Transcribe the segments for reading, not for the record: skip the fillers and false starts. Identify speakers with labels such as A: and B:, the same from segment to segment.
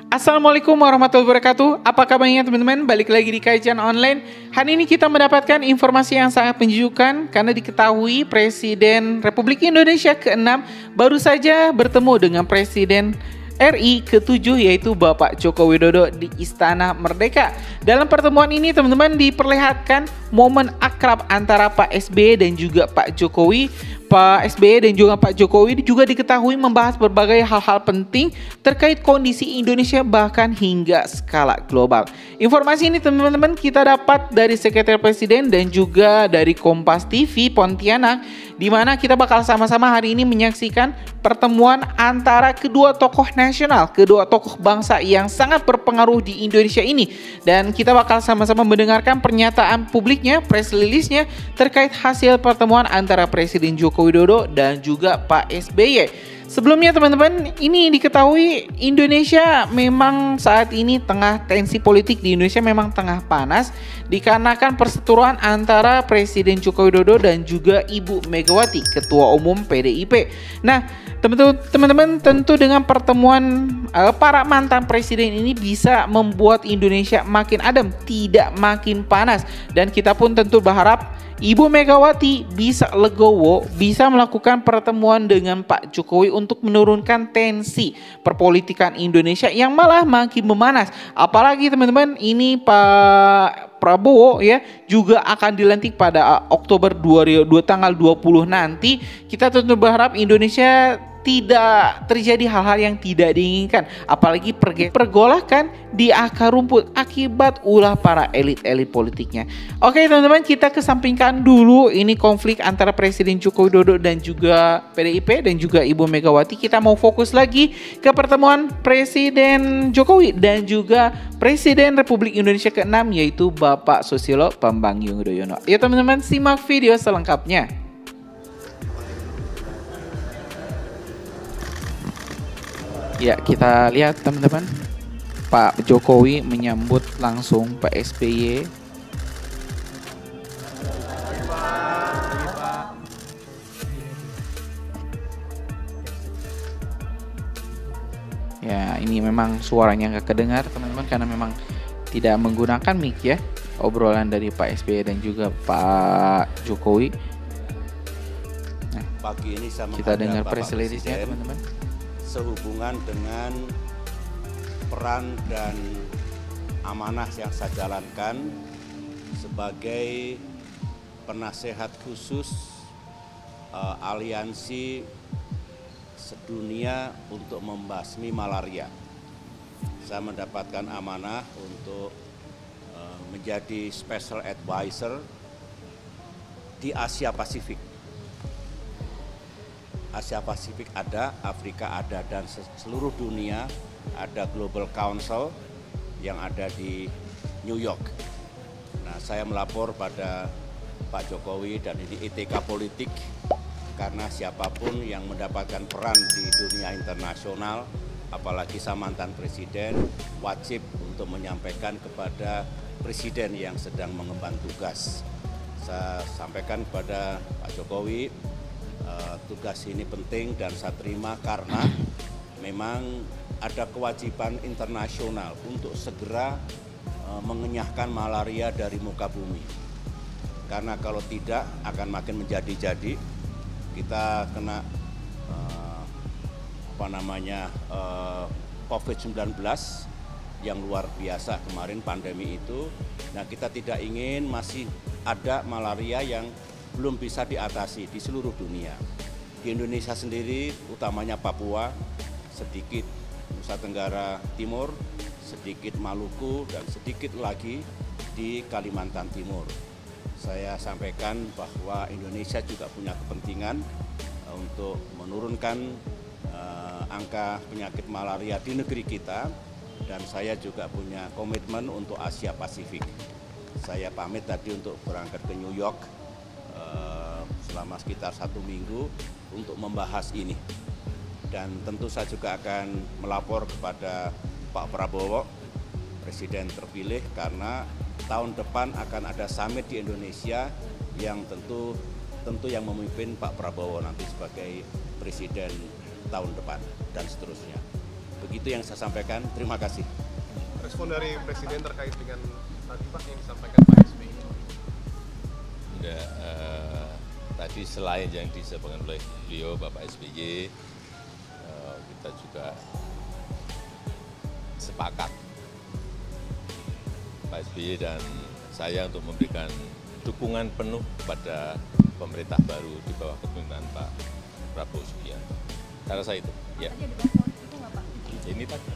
A: Assalamualaikum warahmatullahi wabarakatuh. Apa kabarnya teman-teman? Balik lagi di Kajian Online. Hari ini kita mendapatkan informasi yang sangat menjujukan karena diketahui Presiden Republik Indonesia ke-6 baru saja bertemu dengan Presiden RI ke-7 yaitu Bapak Joko Widodo di Istana Merdeka. Dalam pertemuan ini teman-teman diperlihatkan momen akrab antara Pak SBY dan juga Pak Jokowi. Pak SBY dan juga Pak Jokowi juga diketahui membahas berbagai hal-hal penting terkait kondisi Indonesia bahkan hingga skala global. Informasi ini teman-teman kita dapat dari Sekretariat Presiden dan juga dari Kompas TV Pontianak, di mana kita bakal sama-sama hari ini menyaksikan pertemuan antara kedua tokoh nasional, kedua tokoh bangsa yang sangat berpengaruh di Indonesia ini. Dan kita bakal sama-sama mendengarkan pernyataan publiknya, press release-nya terkait hasil pertemuan antara Presiden Joko Widodo dan juga Pak SBY. Sebelumnya teman-teman, ini diketahui Indonesia memang saat ini tengah tensi politik di Indonesia memang tengah panas dikarenakan perseteruan antara Presiden Joko Widodo dan juga Ibu Megawati, Ketua Umum PDIP. Nah, teman-teman tentu dengan pertemuan para mantan presiden ini bisa membuat Indonesia makin adem, tidak makin panas. Dan kita pun tentu berharap Ibu Megawati bisa legowo, bisa melakukan pertemuan dengan Pak Jokowi untuk menurunkan tensi perpolitikan Indonesia yang malah makin memanas. Apalagi teman-teman ini Pak Prabowo ya juga akan dilantik pada Oktober tanggal 20 nanti. Kita tentu berharap Indonesia tidak terjadi hal-hal yang tidak diinginkan, apalagi pergolakan di akar rumput akibat ulah para elit-elit politiknya. Oke teman-teman, kita kesampingkan dulu ini konflik antara Presiden Joko Widodo dan juga PDIP dan juga Ibu Megawati. Kita mau fokus lagi ke pertemuan Presiden Jokowi dan juga Presiden Republik Indonesia ke-6 yaitu Bapak Susilo Bambang Yudhoyono. Ya teman-teman, simak video selengkapnya. Ya, kita lihat teman-teman, Pak Jokowi menyambut langsung Pak SBY. Ya, ini memang suaranya nggak kedengar teman-teman karena memang tidak menggunakan mic ya, obrolan dari Pak SBY dan juga Pak Jokowi. Nah,
B: pagi ini saya
A: kita dengar press release-nya teman-teman.
B: Sehubungan dengan peran dan amanah yang saya jalankan sebagai penasehat khusus aliansi sedunia untuk membasmi malaria. Saya mendapatkan amanah untuk menjadi special advisor di Asia Pasifik. Asia Pasifik ada, Afrika ada, dan seluruh dunia ada Global Council yang ada di New York. Nah, saya melapor pada Pak Jokowi dan ini etika politik karena siapapun yang mendapatkan peran di dunia internasional, apalagi saya mantan presiden, wajib untuk menyampaikan kepada presiden yang sedang mengemban tugas. Saya sampaikan kepada Pak Jokowi, tugas ini penting dan saya terima karena memang ada kewajiban internasional untuk segera mengenyahkan malaria dari muka bumi. Karena kalau tidak akan makin menjadi-jadi, kita kena COVID-19 yang luar biasa kemarin pandemi itu. Nah, kita tidak ingin masih ada malaria yang belum bisa diatasi di seluruh dunia. Di Indonesia sendiri, utamanya Papua, sedikit Nusa Tenggara Timur, sedikit Maluku, dan sedikit lagi di Kalimantan Timur. Saya sampaikan bahwa Indonesia juga punya kepentingan untuk menurunkan angka penyakit malaria di negeri kita, dan saya juga punya komitmen untuk Asia Pasifik. Saya pamit tadi untuk berangkat ke New York selama sekitar 1 minggu untuk membahas ini. Dan tentu saya juga akan melapor kepada Pak Prabowo, Presiden terpilih, karena tahun depan akan ada summit di Indonesia yang tentu yang memimpin Pak Prabowo nanti sebagai Presiden tahun depan dan seterusnya. Itu yang saya sampaikan. Terima kasih.
C: Respon dari Presiden terkait dengan tadi Pak yang disampaikan Pak SBY.
D: Enggak, tadi selain yang disampaikan oleh beliau Bapak SBY, kita juga sepakat Pak SBY dan saya untuk memberikan dukungan penuh kepada pemerintah baru di bawah kepemimpinan Pak Prabowo Subianto. Saya rasa itu. Ya. Ini tadi.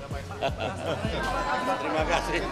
B: Terima kasih.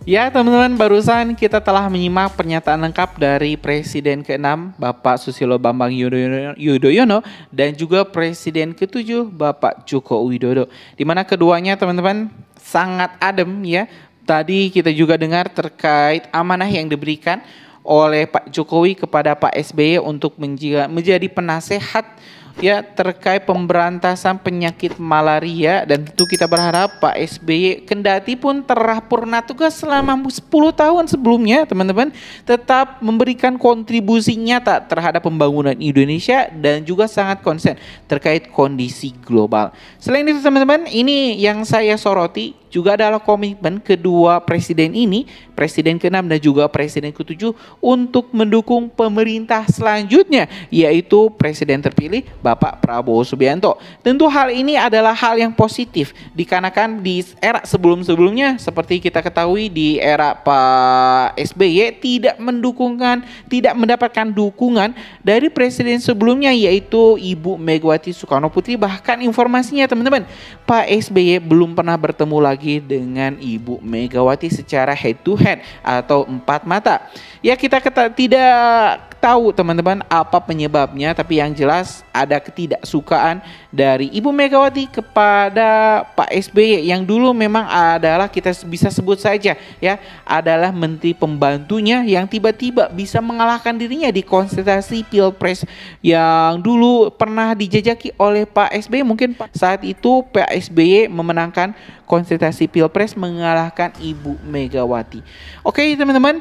A: Ya teman-teman, barusan kita telah menyimak pernyataan lengkap dari Presiden ke-6 Bapak Susilo Bambang Yudhoyono dan juga Presiden ke-7 Bapak Joko Widodo. Di mana keduanya teman-teman sangat adem ya. Tadi kita juga dengar terkait amanah yang diberikan oleh Pak Jokowi kepada Pak SBY untuk menjadi penasehat ya terkait pemberantasan penyakit malaria, dan tentu kita berharap Pak SBY kendati pun telah purna tugas selama 10 tahun sebelumnya teman-teman tetap memberikan kontribusi nyata terhadap pembangunan Indonesia dan juga sangat konsen terkait kondisi global. Selain itu teman-teman, ini yang saya soroti juga adalah komitmen kedua presiden ini, Presiden ke-6 dan juga Presiden ke-7 untuk mendukung pemerintah selanjutnya, yaitu Presiden terpilih Bapak Prabowo Subianto. Tentu hal ini adalah hal yang positif, dikarenakan di era sebelum-sebelumnya seperti kita ketahui di era Pak SBY tidak mendapatkan dukungan dari presiden sebelumnya, yaitu Ibu Megawati Soekarno Putri. Bahkan informasinya teman-teman, Pak SBY belum pernah bertemu lagi dengan Ibu Megawati secara head to head atau empat mata. Ya kita tidak tahu teman-teman apa penyebabnya, tapi yang jelas ada ketidaksukaan dari Ibu Megawati kepada Pak SBY yang dulu memang adalah, kita bisa sebut saja ya, adalah menteri pembantunya yang tiba-tiba bisa mengalahkan dirinya di kontestasi Pilpres yang dulu pernah dijajaki oleh Pak SBY. Mungkin saat itu Pak SBY memenangkan kontestasi Pilpres mengalahkan Ibu Megawati. Oke teman-teman.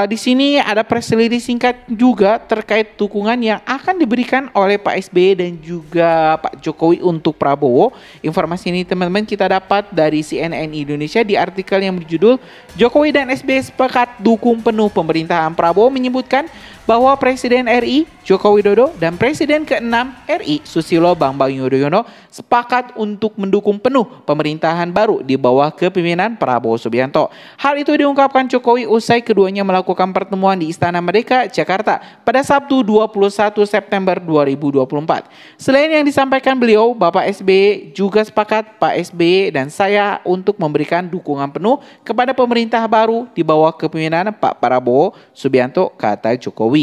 A: Di sini ada press release singkat juga terkait dukungan yang akan diberikan oleh Pak SBY dan juga Pak Jokowi untuk Prabowo. Informasi ini teman-teman kita dapat dari CNN Indonesia di artikel yang berjudul Jokowi dan SBY sepakat dukung penuh pemerintahan Prabowo, menyebutkan bahwa Presiden RI Joko Widodo dan Presiden ke-6 RI Susilo Bambang Yudhoyono sepakat untuk mendukung penuh pemerintahan baru di bawah kepemimpinan Prabowo Subianto. Hal itu diungkapkan Jokowi usai keduanya melakukan pertemuan di Istana Merdeka, Jakarta pada Sabtu 21 September 2024. Selain yang disampaikan beliau, Bapak SBY juga sepakat Pak SBY dan saya untuk memberikan dukungan penuh kepada pemerintah baru di bawah kepemimpinan Pak Prabowo Subianto, kata Jokowi.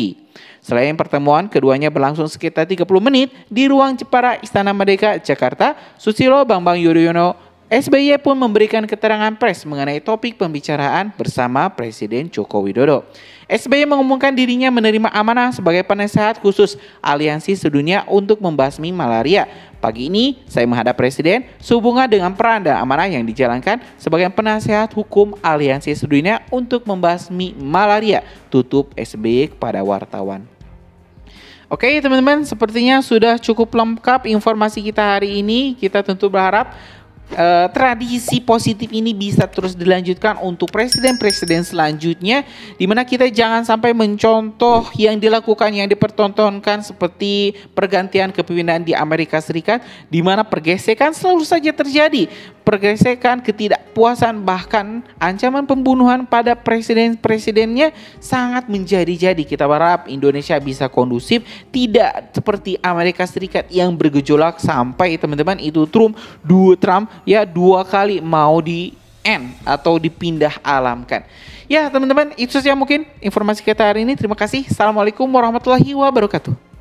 A: Selain pertemuan, keduanya berlangsung sekitar 30 menit di ruang Jepara Istana Merdeka, Jakarta. Susilo Bambang Yudhoyono SBY pun memberikan keterangan pers mengenai topik pembicaraan bersama Presiden Joko Widodo. SBY mengumumkan dirinya menerima amanah sebagai penasehat khusus Aliansi Sedunia untuk membasmi malaria. Pagi ini saya menghadap Presiden sehubungan dengan peran dan amanah yang dijalankan sebagai penasehat hukum Aliansi Sedunia untuk membasmi malaria, tutup SBY kepada wartawan. Oke teman-teman, sepertinya sudah cukup lengkap informasi kita hari ini. Kita tentu berharap tradisi positif ini bisa terus dilanjutkan untuk presiden-presiden selanjutnya, di mana kita jangan sampai mencontoh yang dilakukan, yang dipertontonkan seperti pergantian kepemimpinan di Amerika Serikat, di mana pergesekan selalu saja terjadi, pergesekan, ketidakpuasan, bahkan ancaman pembunuhan pada presiden-presidennya sangat menjadi-jadi. Kita berharap Indonesia bisa kondusif, tidak seperti Amerika Serikat yang bergejolak sampai teman-teman itu Trump ya 2 kali mau di end atau dipindah alamkan. Ya teman-teman, itu saja mungkin informasi kita hari ini. Terima kasih. Assalamualaikum warahmatullahi wabarakatuh.